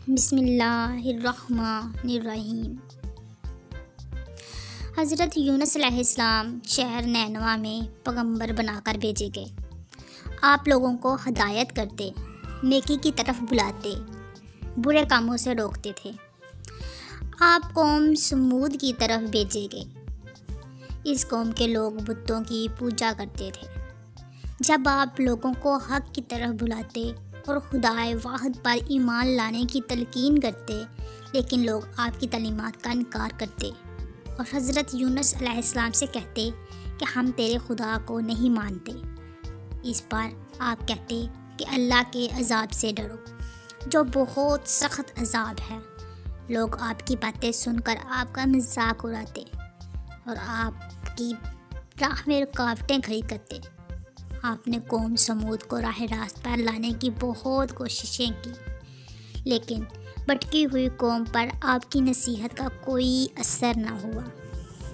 بسم اللہ الرحمن الرحیم۔ حضرت یونس علیہ السلام شہر نینوا میں پیغمبر بنا کر بھیجے گئے۔ آپ لوگوں کو ہدایت کرتے، نیکی کی طرف بلاتے، برے کاموں سے روکتے تھے۔ آپ قوم سمود کی طرف بھیجے گئے۔ اس قوم کے لوگ بتوں کی پوجا کرتے تھے۔ جب آپ لوگوں کو حق کی طرف بلاتے اور خدائے واحد پر ایمان لانے کی تلقین کرتے، لیکن لوگ آپ کی تعلیمات کا انکار کرتے اور حضرت یونس علیہ السلام سے کہتے کہ ہم تیرے خدا کو نہیں مانتے۔ اس پر آپ کہتے کہ اللہ کے عذاب سے ڈرو، جو بہت سخت عذاب ہے۔ لوگ آپ کی باتیں سن کر آپ کا مذاق اڑاتے اور آپ کی راہ میں رکاوٹیں کھڑی کرتے۔ آپ نے قوم سمود کو راہ راست پر لانے کی بہت کوششیں کی، لیکن بھٹکی ہوئی قوم پر آپ کی نصیحت کا کوئی اثر نہ ہوا۔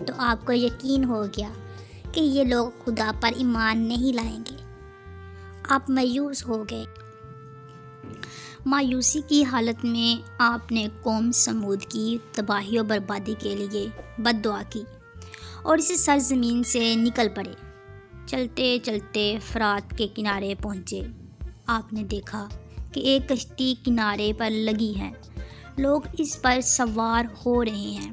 تو آپ کو یقین ہو گیا کہ یہ لوگ خدا پر ایمان نہیں لائیں گے۔ آپ مایوس ہو گئے۔ مایوسی کی حالت میں آپ نے قوم سمود کی تباہی و بربادی کے لیے بد دعا کی اور اس سرزمین سے نکل پڑے۔ چلتے چلتے فرات کے کنارے پہنچے۔ آپ نے دیکھا کہ ایک کشتی کنارے پر لگی ہے، لوگ اس پر سوار ہو رہے ہیں۔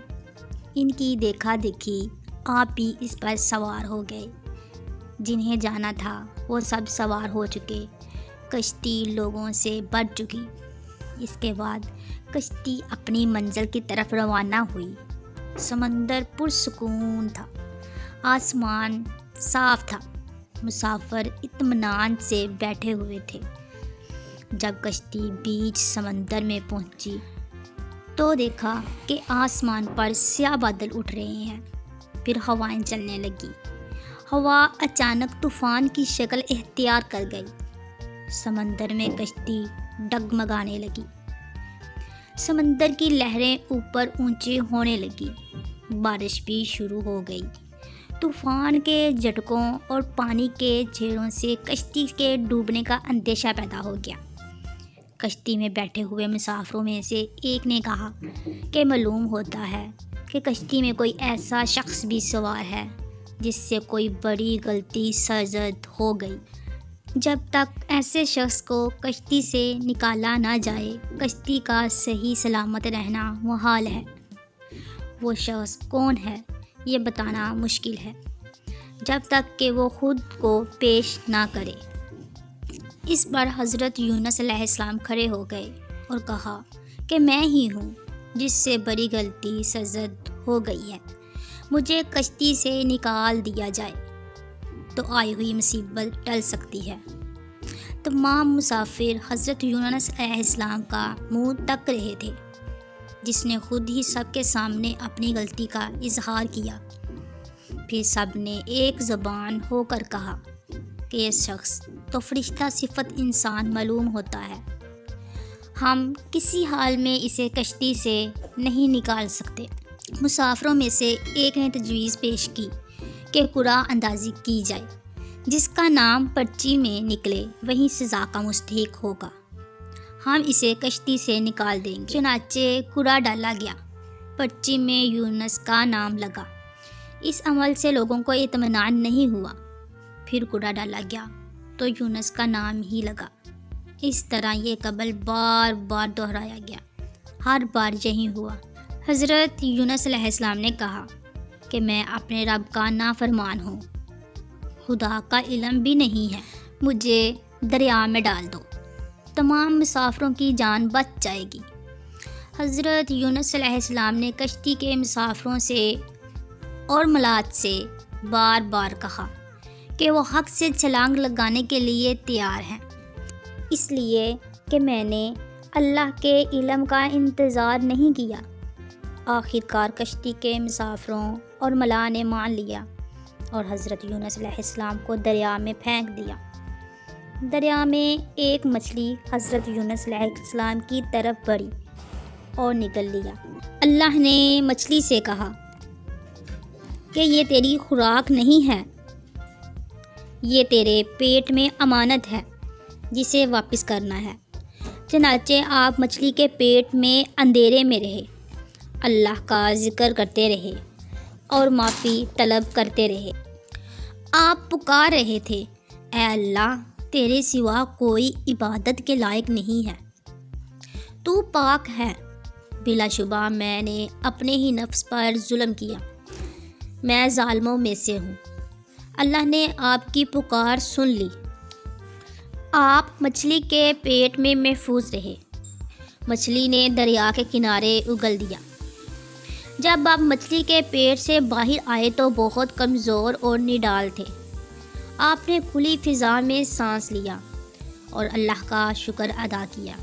ان کی دیکھا دیکھی آپ بھی اس پر سوار ہو گئے۔ جنہیں جانا تھا وہ سب سوار ہو چکے۔ کشتی لوگوں سے بھر چکی۔ اس کے بعد کشتی اپنی منزل کی طرف روانہ ہوئی۔ سمندر پرسکون تھا، آسمان صاف تھا، مسافر اطمینان سے بیٹھے ہوئے تھے۔ جب کشتی بیچ سمندر میں پہنچی تو دیکھا کہ آسمان پر سیاہ بادل اٹھ رہے ہیں، پھر ہوائیں چلنے لگی۔ ہوا اچانک طوفان کی شکل اختیار کر گئی۔ سمندر میں کشتی ڈگمگانے لگی۔ سمندر کی لہریں اوپر اونچی ہونے لگی۔ بارش بھی شروع ہو گئی۔ طوفان کے جھٹکوں اور پانی کے جھیلوں سے کشتی کے ڈوبنے کا اندیشہ پیدا ہو گیا۔ کشتی میں بیٹھے ہوئے مسافروں میں سے ایک نے کہا کہ معلوم ہوتا ہے کہ کشتی میں کوئی ایسا شخص بھی سوار ہے جس سے کوئی بڑی غلطی سرزد ہو گئی۔ جب تک ایسے شخص کو کشتی سے نکالا نہ جائے، کشتی کا صحیح سلامت رہنا محال ہے۔ وہ شخص کون ہے یہ بتانا مشکل ہے جب تک کہ وہ خود کو پیش نہ کرے۔ اس پر حضرت یونس علیہ السلام کھڑے ہو گئے اور کہا کہ میں ہی ہوں جس سے بڑی غلطی سرزد ہو گئی ہے۔ مجھے کشتی سے نکال دیا جائے تو آئی ہوئی مصیبت ٹل سکتی ہے۔ تمام مسافر حضرت یونس علیہ السلام کا منہ تک رہے تھے، جس نے خود ہی سب کے سامنے اپنی غلطی کا اظہار کیا۔ پھر سب نے ایک زبان ہو کر کہا کہ یہ شخص تو فرشتہ صفت انسان معلوم ہوتا ہے، ہم کسی حال میں اسے کشتی سے نہیں نکال سکتے۔ مسافروں میں سے ایک نے تجویز پیش کی کہ قرعہ اندازی کی جائے، جس کا نام پرچی میں نکلے وہی سزا کا مستحق ہوگا۔ ہم اسے کشتی سے نکال دیں گے۔ چنانچہ قرعہ ڈالا گیا۔ پرچی میں یونس کا نام لگا۔ اس عمل سے لوگوں کو اطمینان نہیں ہوا۔ پھر قرعہ ڈالا گیا تو یونس کا نام ہی لگا۔ اس طرح یہ قول بار بار دہرایا گیا۔ ہر بار یہی ہوا۔ حضرت یونس علیہ السلام نے کہا کہ میں اپنے رب کا نافرمان ہوں، خدا کا علم بھی نہیں ہے، مجھے دریا میں ڈال دو، تمام مسافروں کی جان بچ جائے گی۔ حضرت یونس علیہ السلام نے کشتی کے مسافروں سے اور ملات سے بار بار کہا کہ وہ حق سے چھلانگ لگانے کے لیے تیار ہیں، اس لیے کہ میں نے اللہ کے علم کا انتظار نہیں کیا۔ آخر کار کشتی کے مسافروں اور ملا نے مان لیا اور حضرت یونس علیہ السلام کو دریا میں پھینک دیا۔ دریا میں ایک مچھلی حضرت یونس علیہ السلام کی طرف بڑھی اور نگل لیا۔ اللہ نے مچھلی سے کہا کہ یہ تیری خوراک نہیں ہے، یہ تیرے پیٹ میں امانت ہے جسے واپس کرنا ہے۔ چنانچہ آپ مچھلی کے پیٹ میں اندھیرے میں رہے، اللہ کا ذکر کرتے رہے اور معافی طلب کرتے رہے۔ آپ پکار رہے تھے، اے اللہ، تیرے سوا کوئی عبادت کے لائق نہیں ہے، تو پاک ہے۔ بلا شبہ میں نے اپنے ہی نفس پر ظلم کیا، میں ظالموں میں سے ہوں۔ اللہ نے آپ کی پکار سن لی۔ آپ مچھلی کے پیٹ میں محفوظ رہے۔ مچھلی نے دریا کے کنارے اگل دیا۔ جب آپ مچھلی کے پیٹ سے باہر آئے تو بہت کمزور اور نڈال تھے۔ آپ نے کھلی فضا میں سانس لیا اور اللہ کا شکر ادا کیا۔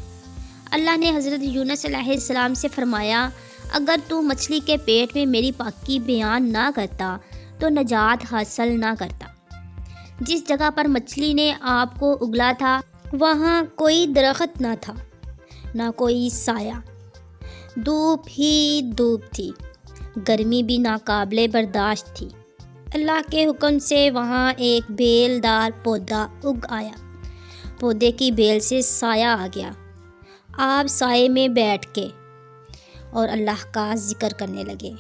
اللہ نے حضرت یونس علیہ السلام سے فرمایا، اگر تو مچھلی کے پیٹ میں میری پاکی بیان نہ کرتا تو نجات حاصل نہ کرتا۔ جس جگہ پر مچھلی نے آپ کو اگلا تھا وہاں کوئی درخت نہ تھا، نہ کوئی سایہ، دھوپ ہی دھوپ تھی، گرمی بھی ناقابل برداشت تھی۔ اللہ کے حکم سے وہاں ایک بیل دار پودا اگ آیا، پودے کی بیل سے سایہ آ گیا۔ آپ سائے میں بیٹھ کے اور اللہ کا ذکر کرنے لگے۔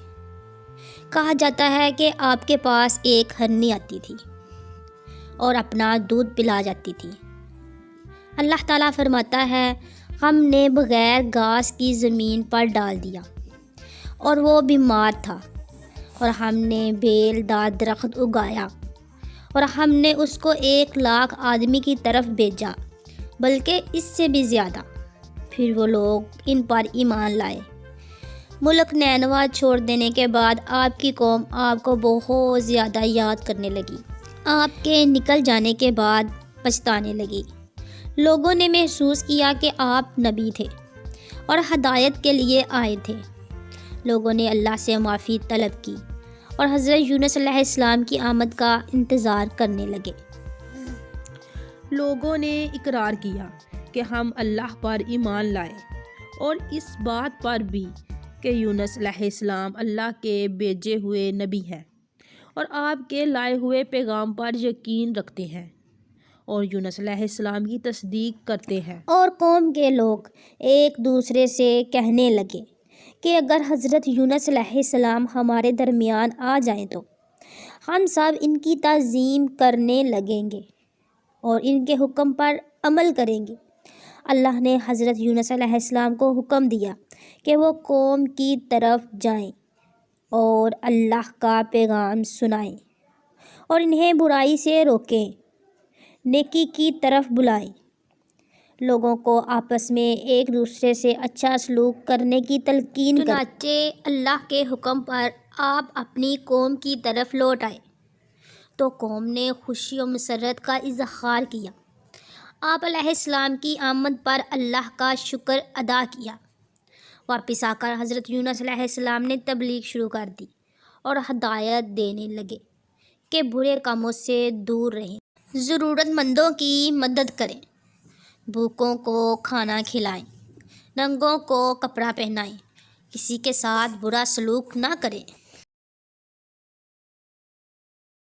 کہا جاتا ہے کہ آپ کے پاس ایک ہرنی آتی تھی اور اپنا دودھ پلا جاتی تھی۔ اللہ تعالیٰ فرماتا ہے، ہم نے بغیر گھاس کی زمین پر ڈال دیا اور وہ بیمار تھا، اور ہم نے بیل دار درخت اگایا اور ہم نے اس کو 1,00,000 آدمی کی طرف بھیجا، بلکہ اس سے بھی زیادہ۔ پھر وہ لوگ ان پر ایمان لائے۔ ملک نینوا چھوڑ دینے کے بعد آپ کی قوم آپ کو بہت زیادہ یاد کرنے لگی۔ آپ کے نکل جانے کے بعد پچھتانے لگی۔ لوگوں نے محسوس کیا کہ آپ نبی تھے اور ہدایت کے لیے آئے تھے۔ لوگوں نے اللہ سے معافی طلب کی اور حضرت یونس علیہ السلام کی آمد کا انتظار کرنے لگے۔ لوگوں نے اقرار کیا کہ ہم اللہ پر ایمان لائے، اور اس بات پر بھی کہ یونس علیہ السلام اللہ کے بھیجے ہوئے نبی ہیں، اور آپ کے لائے ہوئے پیغام پر یقین رکھتے ہیں اور یونس علیہ السلام کی تصدیق کرتے ہیں۔ اور قوم کے لوگ ایک دوسرے سے کہنے لگے کہ اگر حضرت یونس علیہ السلام ہمارے درمیان آ جائیں تو ہم سب ان کی تعظیم کرنے لگیں گے اور ان کے حکم پر عمل کریں گے۔ اللہ نے حضرت یونس علیہ السلام کو حکم دیا کہ وہ قوم کی طرف جائیں اور اللہ کا پیغام سنائیں اور انہیں برائی سے روکیں، نیکی کی طرف بلائیں، لوگوں کو آپس میں ایک دوسرے سے اچھا سلوک کرنے کی تلقین کریں۔ چنانچہ اللہ کے حکم پر آپ اپنی قوم کی طرف لوٹ آئے تو قوم نے خوشی و مسرت کا اظہار کیا۔ آپ علیہ السلام کی آمد پر اللہ کا شکر ادا کیا۔ واپس آ کر حضرت یونس علیہ السلام نے تبلیغ شروع کر دی اور ہدایت دینے لگے کہ برے کاموں سے دور رہیں، ضرورت مندوں کی مدد کریں، بھوکوں کو کھانا کھلائیں، ننگوں کو کپڑا پہنائیں، کسی کے ساتھ برا سلوک نہ کریں۔